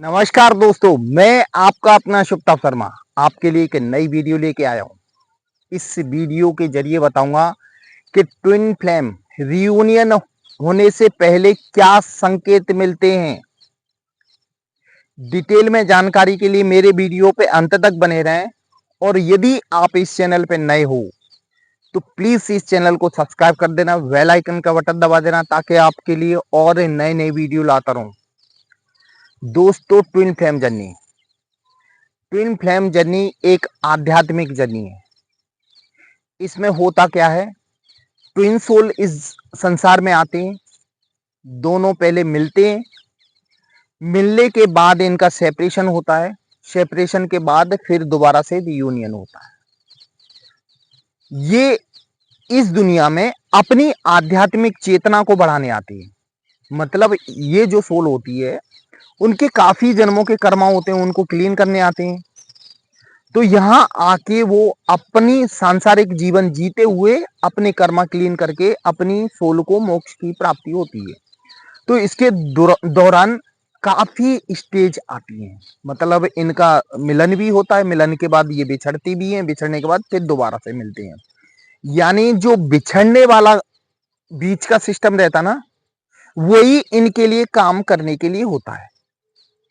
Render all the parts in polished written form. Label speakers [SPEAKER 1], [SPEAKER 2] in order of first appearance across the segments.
[SPEAKER 1] नमस्कार दोस्तों, मैं आपका अपना शुभता शर्मा आपके लिए एक नई वीडियो लेके आया हूँ। इस वीडियो के जरिए बताऊंगा कि ट्विन फ्लेम रियूनियन होने से पहले क्या संकेत मिलते हैं। डिटेल में जानकारी के लिए मेरे वीडियो पे अंत तक बने रहें और यदि आप इस चैनल पे नए हो तो प्लीज इस चैनल को सब्सक्राइब कर देना, बेल आइकन का बटन दबा देना ताकि आपके लिए और नए नए वीडियो लाता रहूं। दोस्तों, ट्विन फ्लेम जर्नी एक आध्यात्मिक जर्नी है। इसमें होता क्या है, ट्विन सोल इस संसार में आते हैं, दोनों पहले मिलते हैं, मिलने के बाद इनका सेपरेशन होता है, सेपरेशन के बाद फिर दोबारा से रियूनियन होता है। ये इस दुनिया में अपनी आध्यात्मिक चेतना को बढ़ाने आती है। मतलब ये जो सोल होती है उनके काफी जन्मों के कर्मा होते हैं, उनको क्लीन करने आते हैं। तो यहां आके वो अपनी सांसारिक जीवन जीते हुए अपने कर्मा क्लीन करके अपनी सोल को मोक्ष की प्राप्ति होती है। तो इसके दौरान काफी स्टेज आती हैं। मतलब इनका मिलन भी होता है, मिलन के बाद ये बिछड़ती भी हैं, बिछड़ने के बाद फिर दोबारा से मिलते हैं। यानी जो बिछड़ने वाला बीच का सिस्टम रहता ना, वही इनके लिए काम करने के लिए होता है।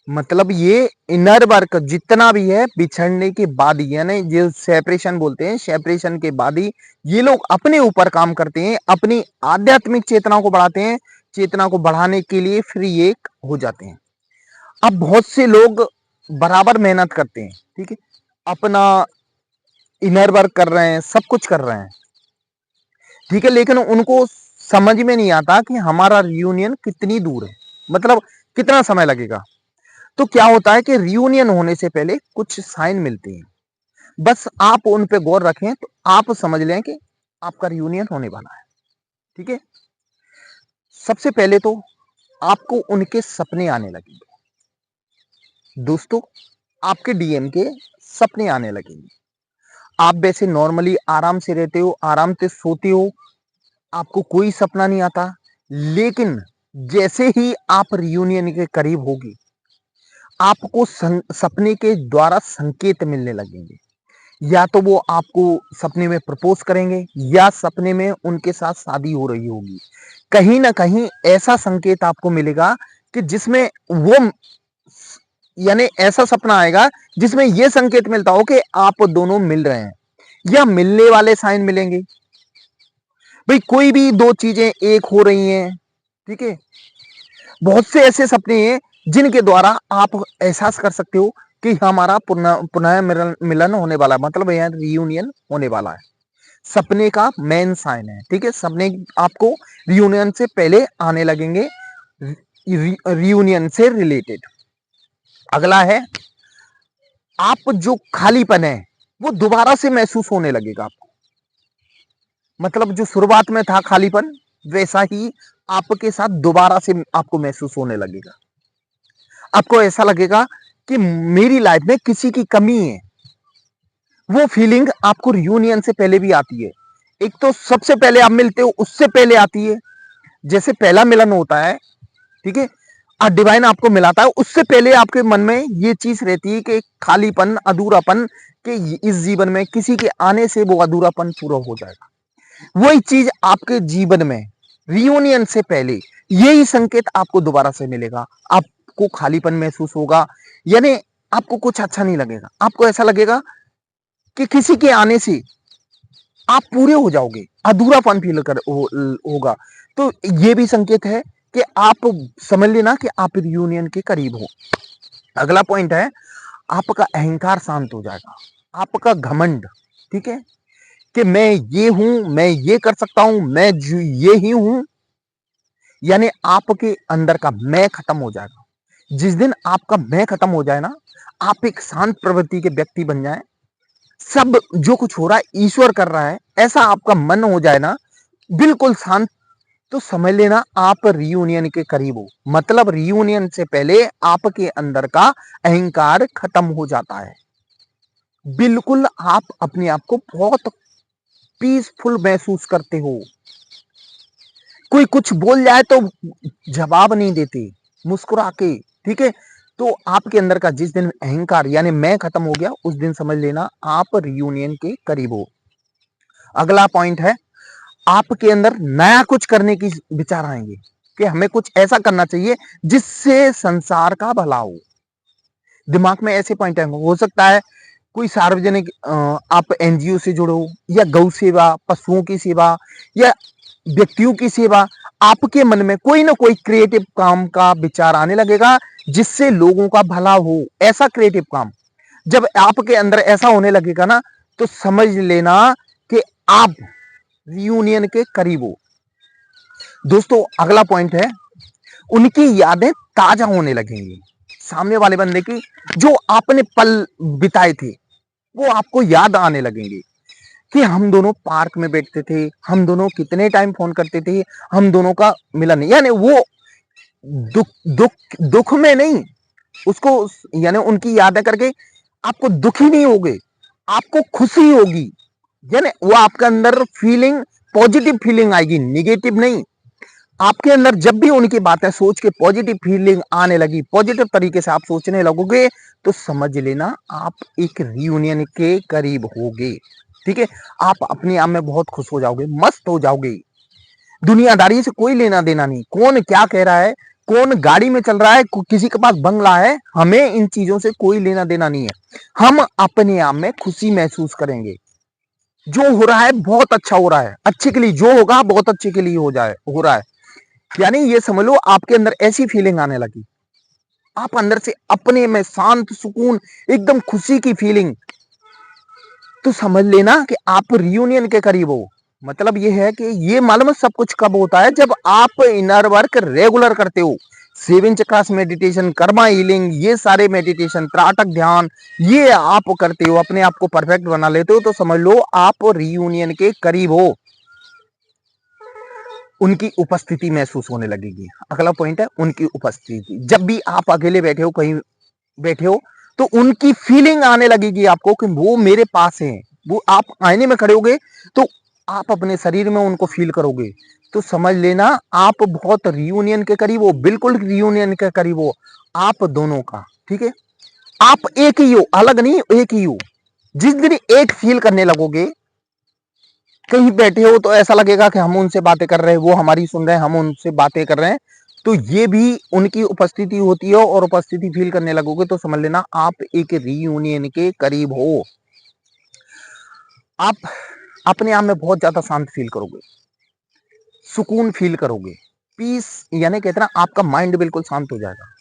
[SPEAKER 1] मतलब ये इनर वर्क जितना भी है बिछड़ने के बाद ही, यानी जो सेपरेशन बोलते हैं, सेपरेशन के बाद ही ये लोग अपने ऊपर काम करते हैं, अपनी आध्यात्मिक चेतना को बढ़ाते हैं। चेतना को बढ़ाने के लिए फिर ये हो जाते हैं। अब बहुत से लोग बराबर मेहनत करते हैं, ठीक है, अपना इनर वर्क कर रहे हैं, सब कुछ कर रहे हैं, ठीक है, लेकिन उनको समझ में नहीं आता कि हमारा रियूनियन कितनी दूर है, मतलब कितना समय लगेगा। तो क्या होता है कि रियूनियन होने से पहले कुछ साइन मिलते हैं। बस आप उन पे गौर रखें तो आप समझ लें कि आपका रियूनियन होने वाला है। ठीक है, सबसे पहले तो आपको उनके सपने आने लगेंगे। दोस्तों, आपके डीएम के सपने आने लगेंगे। आप वैसे नॉर्मली आराम से रहते हो, आराम से सोते हो, आपको कोई सपना नहीं आता। लेकिन जैसे ही आप रियूनियन के करीब होगी, आपको सपने के द्वारा संकेत मिलने लगेंगे। या तो वो आपको सपने में प्रपोज करेंगे या सपने में उनके साथ शादी हो रही होगी। कहीं ना कहीं ऐसा संकेत आपको मिलेगा कि जिसमें वो, यानी ऐसा सपना आएगा जिसमें यह संकेत मिलता हो कि आप दोनों मिल रहे हैं या मिलने वाले साइन मिलेंगे। भाई कोई भी दो चीजें एक हो रही हैं, ठीक है। बहुत से ऐसे सपने हैं जिनके द्वारा आप एहसास कर सकते हो कि हमारा पुनः पुनः मिलन होने वाला है, मतलब यहाँ रियूनियन होने वाला है। सपने का मेन साइन है, ठीक है। सपने आपको रियूनियन से पहले आने लगेंगे, रियूनियन से रिलेटेड। अगला है, आप जो खालीपन है वो दोबारा से महसूस होने लगेगा आपको। मतलब जो शुरुआत में था खालीपन, वैसा ही आपके साथ दोबारा से आपको महसूस होने लगेगा। आपको ऐसा लगेगा कि मेरी लाइफ में किसी की कमी है। वो फीलिंग आपको रियूनियन से पहले भी आती है। एक तो सबसे पहले आप मिलते हो उससे पहले आती है, जैसे पहला मिलन होता है, ठीक है, डिवाइन आपको मिलाता है, उससे पहले आपके मन में ये चीज रहती है कि खालीपन, अधूरापन, कि इस जीवन में किसी के आने से वो अधूरापन पूरा हो जाएगा। वही चीज आपके जीवन में रियूनियन से पहले यही संकेत आपको दोबारा से मिलेगा। आपको खालीपन महसूस होगा, यानी आपको कुछ अच्छा नहीं लगेगा। आपको ऐसा लगेगा कि किसी के आने से आप पूरे हो जाओगे, अधूरापन फील होगा। तो ये भी संकेत है कि आप समझ लेना कि आप रियूनियन के करीब हो। अगला पॉइंट है, आपका अहंकार शांत हो जाएगा, आपका घमंड, ठीक है, कि मैं ये हूं, मैं ये कर सकता हूं, मैं ये ही हूं, यानी आपके अंदर का मैं खत्म हो जाएगा। जिस दिन आपका मैं खत्म हो जाए ना, आप एक शांत प्रवृत्ति के व्यक्ति बन जाए, सब जो कुछ हो रहा है ईश्वर कर रहा है, ऐसा आपका मन हो जाए ना, बिल्कुल शांत, तो समझ लेना आप रियूनियन के करीब हो। मतलब रियूनियन से पहले आपके अंदर का अहंकार खत्म हो जाता है। बिल्कुल आप अपने आप को बहुत पीसफुल महसूस करते हो। कोई कुछ बोल जाए तो जवाब नहीं देते, मुस्कुरा के, ठीक है, तो आपके अंदर का जिस दिन अहंकार यानी मैं खत्म हो गया, उस दिन समझ लेना आप रियूनियन के करीब हो। अगला पॉइंट है, आपके अंदर नया कुछ करने की विचार आएंगे कि हमें कुछ ऐसा करना चाहिए जिससे संसार का भला हो। दिमाग में ऐसे पॉइंट आएंगे, हो सकता है कोई सार्वजनिक आप एनजीओ से जुड़ो, या गौ सेवा, पशुओं की सेवा, या व्यक्तियों की सेवा। आपके मन में कोई ना कोई क्रिएटिव काम का विचार आने लगेगा जिससे लोगों का भला हो। ऐसा क्रिएटिव काम जब आपके अंदर ऐसा होने लगेगा ना, तो समझ लेना कि आप रियूनियन के करीब हो। दोस्तों अगला पॉइंट है, उनकी यादें ताजा होने लगेंगी। सामने वाले बंदे की जो आपने पल बिताए थे वो आपको याद आने लगेंगे कि हम दोनों पार्क में बैठते थे, हम दोनों कितने टाइम फोन करते थे, हम दोनों का मिलन। यानी वो दुख दुख दुख में नहीं, उसको यानी उनकी यादें करके आपको दुखी नहीं होगे, आपको खुशी होगी। यानी वो आपके अंदर फीलिंग, पॉजिटिव फीलिंग आएगी, निगेटिव नहीं। आपके अंदर जब भी उनकी बातें सोच के पॉजिटिव फीलिंग आने लगी, पॉजिटिव तरीके से आप सोचने लगोगे, तो समझ लेना आप एक रियूनियन के करीब होगे। ठीक है, आप अपने आप में बहुत खुश हो जाओगे, मस्त हो जाओगे। दुनियादारी से कोई लेना देना नहीं, कौन क्या कह रहा है, कौन गाड़ी में चल रहा है, किसी के पास बंगला है, हमें इन चीजों से कोई लेना देना नहीं है। हम अपने आप में खुशी महसूस करेंगे। जो हो रहा है बहुत अच्छा हो रहा है, अच्छे के लिए जो होगा बहुत अच्छे के लिए हो रहा है। यानी ये समझ लो आपके अंदर ऐसी फीलिंग आने लगी, आप अंदर से अपने में शांत, सुकून, एकदम खुशी की फीलिंग। तो समझ लेना कि आप रियूनियन के करीब हो। मतलब ये है कि ये मालूम सब कुछ कब होता है, जब आप इनर वर्क रेगुलर करते हो। 7 चक्रास मेडिटेशन, कर्मा हीलिंग, ये सारे मेडिटेशन, त्राटक ध्यान, ये आप करते हो, अपने आप को परफेक्ट बना लेते हो, तो समझ लो आप रियूनियन के करीब हो। उनकी उपस्थिति महसूस होने लगेगी। अगला पॉइंट है उनकी उपस्थिति। जब भी आप अकेले बैठे हो, कहीं बैठे हो, तो उनकी फीलिंग आने लगेगी आपको कि वो मेरे पास है। वो आप आईने में खड़े होगे तो आप अपने शरीर में उनको फील करोगे। तो समझ लेना आप बहुत रियूनियन के करीब हो, बिल्कुल रियूनियन के करीब हो आप दोनों का। ठीक है, आप एक ही हो, अलग नहीं, एक ही हो। जिस दिन एक फील करने लगोगे, कहीं बैठे हो तो ऐसा लगेगा कि हम उनसे बातें कर रहे हैं, वो हमारी सुन रहे हैं, हम उनसे बातें कर रहे हैं, तो ये भी उनकी उपस्थिति होती है। और उपस्थिति फील करने लगोगे तो समझ लेना आप एक रियूनियन के करीब हो। आप अपने आप में बहुत ज्यादा शांत फील करोगे, सुकून फील करोगे, पीस। यानी कहते ना आपका माइंड बिल्कुल शांत हो जाएगा,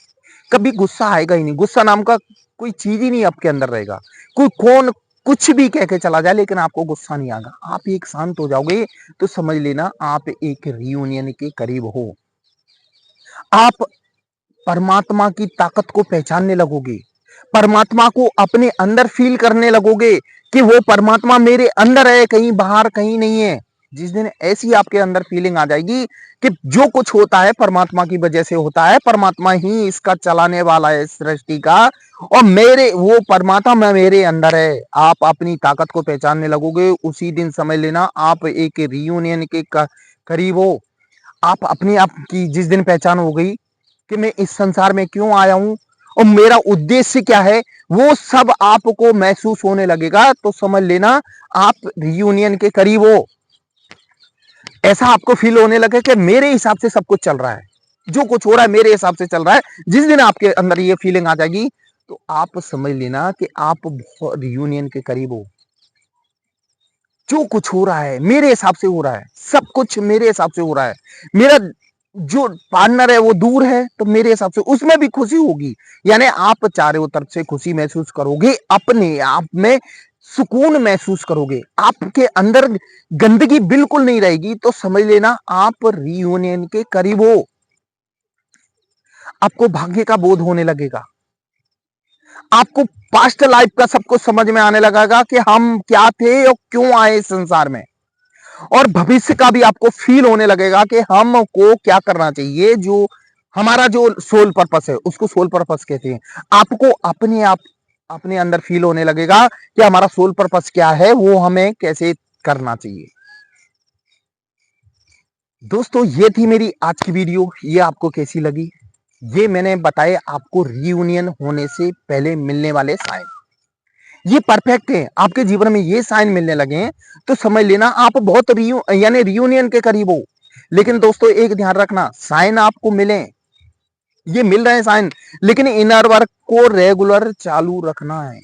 [SPEAKER 1] कभी गुस्सा आएगा ही नहीं। गुस्सा नाम का कोई चीज ही नहीं आपके अंदर रहेगा। कोई कौन कुछ भी कह के चला जाए, लेकिन आपको गुस्सा नहीं आएगा, आप एक शांत हो जाओगे। तो समझ लेना आप एक रियूनियन के करीब हो। आप परमात्मा की ताकत को पहचानने लगोगे, परमात्मा को अपने अंदर फील करने लगोगे कि वो परमात्मा मेरे अंदर है, कहीं बाहर कहीं नहीं है। जिस दिन ऐसी आपके अंदर फीलिंग आ जाएगी कि जो कुछ होता है परमात्मा की वजह से होता है, परमात्मा ही इसका चलाने वाला है सृष्टि का, और मेरे वो परमात्मा मेरे अंदर है, आप अपनी ताकत को पहचानने लगोगे। उसी दिन समझ लेना आप एक रियूनियन के करीब हो। आप अपने आप की जिस दिन पहचान हो गई कि मैं इस संसार में क्यों आया हूं और मेरा उद्देश्य क्या है, वो सब आपको महसूस होने लगेगा। तो समझ लेना आप रियूनियन के करीब हो। ऐसा आपको फील होने लगे कि मेरे हिसाब से सब कुछ चल रहा है, जो कुछ हो रहा है मेरे हिसाब से चल रहा है। जिस दिन आपके अंदर ये फीलिंग आ जाएगी, तो आप समझ लेना कि आप रियूनियन के करीब हो। जो कुछ हो रहा है मेरे हिसाब से हो रहा है, सब कुछ मेरे हिसाब से हो रहा है। मेरा जो पार्टनर है वो दूर है, तो मेरे हिसाब से उसमें भी खुशी होगी। यानी आप चारों तरफ से खुशी महसूस करोगे, अपने आप में सुकून महसूस करोगे, आपके अंदर गंदगी बिल्कुल नहीं रहेगी। तो समझ लेना आप रियूनियन के करीब हो। आपको भाग्य का बोध होने लगेगा, आपको पास्ट लाइफ का सब कुछ समझ में आने लगेगा कि हम क्या थे और क्यों आए इस संसार में। और भविष्य का भी आपको फील होने लगेगा कि हमको क्या करना चाहिए, जो हमारा जो सोल पर्पस है उसको सोल पर्पस कहते हैं। आपको अपने आप अपने अंदर फील होने लगेगा कि हमारा सोल पर्पस क्या है, वो हमें कैसे करना चाहिए। दोस्तों ये थी मेरी आज की वीडियो, ये आपको कैसी लगी ये मैंने बताए आपको रियूनियन होने से पहले मिलने वाले साइन। ये परफेक्ट है, आपके जीवन में ये साइन मिलने लगे हैं तो समझ लेना आप बहुत यानी रियूनियन के करीब हो। लेकिन दोस्तों एक ध्यान रखना, साइन आपको मिले, ये मिल रहे हैं साइन, लेकिन इनर वर्क को रेगुलर चालू रखना है।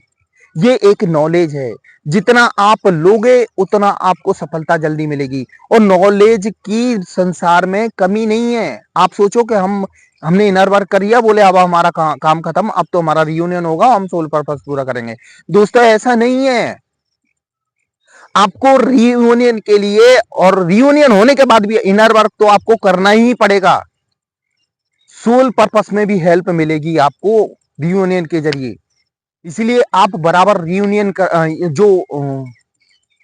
[SPEAKER 1] ये एक नॉलेज है, जितना आप लोगे उतना आपको सफलता जल्दी मिलेगी। और नॉलेज की संसार में कमी नहीं है। आप सोचो कि हमने इनर वर्क कर लिया, बोले अब हमारा काम खत्म, अब तो हमारा रियूनियन होगा, हम सोल पर्पस पूरा करेंगे। दोस्तों ऐसा नहीं है। आपको रियूनियन के लिए और रियूनियन होने के बाद भी इनर वर्क तो आपको करना ही पड़ेगा। सोल पर्पस में भी हेल्प मिलेगी आपको रियूनियन के जरिए। इसलिए आप बराबर रियूनियन जो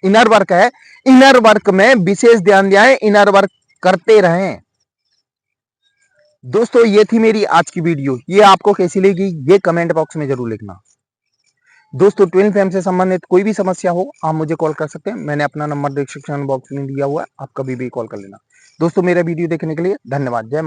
[SPEAKER 1] इनर वर्क है, इनर वर्क में विशेष ध्यान दिया है, इनर वर्क करते रहें। दोस्तों ये थी मेरी आज की वीडियो, ये आपको कैसी लगी ये कमेंट बॉक्स में जरूर लिखना। दोस्तों ट्विन फ्लेम से संबंधित कोई भी समस्या हो आप मुझे कॉल कर सकते हैं, मैंने अपना नंबर डिस्क्रिप्शन बॉक्स में दिया हुआ है, आप कभी भी कॉल कर लेना। दोस्तों मेरा वीडियो देखने के लिए धन्यवाद। जय मां।